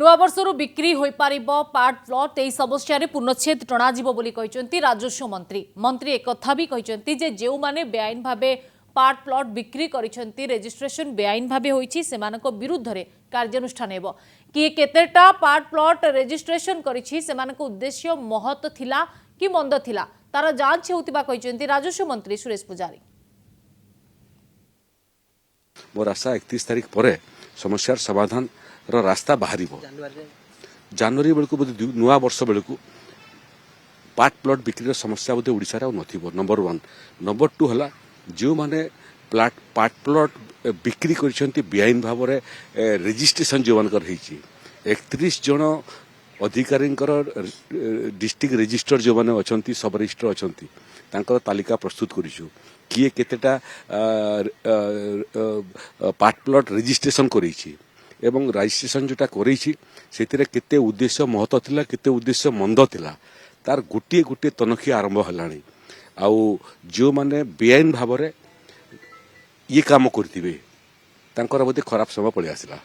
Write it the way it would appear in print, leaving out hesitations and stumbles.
नुआ वर्षर बिक्री हो पार पार्ट प्लट यही समस्या पूर्णछेद टणाजी राजस्व मंत्री मंत्री एक भी कहते जो मैंने बेआईन भाव पार्ट प्लट बिक्री करिसेंती रेजिस्ट्रेशन बेआईन भाव होईछि सेमानक विरुद्ध रे कार्यानुष्ठान हेबो किए केतेटा पार्ट प्लट रेजिस्ट्रेशन करिछि सेमानक उद्देश्य महत थिला कि मंद थिला तार जांच हेउतिबा कहते राजस्व मंत्री सुरेश पुजारी। मोर आशा 31 तारीख पर समस्यार समाधान रास्ता बाहर जनवरी बेलू बोधे नुआ वर्ष बेलू पार्ट प्लट बिक्री समस्या बोधे ओडिशा नथिबो। नंबर 1 नंबर 2 हला जो माने पार्ट प्लट बिक्री करिसेंती बेआईन भाव रेजिस्ट्रेशन जो मानकर होईछि 31 जन अधिकारी डिस्ट्रिक्ट रजिस्टर जो माने अछंती सब रजिस्टर अछंती तांकर तालिका प्रस्तुत करिछु किए केतेटा पार्ट प्लट रेजिस्ट्रेशन करिछि एवं रजिस्ट्रेशन जोटा करिछि सेतिरे केते उद्देश्य महत्व थिला केते उद्देश्य मंद थिला तार गोटे गोटे तनखी आरंभ हलाणी आउ जो माने बेआईन भाव ये काम करथिबे तांकर बोधे खराब समय पळि आसिला।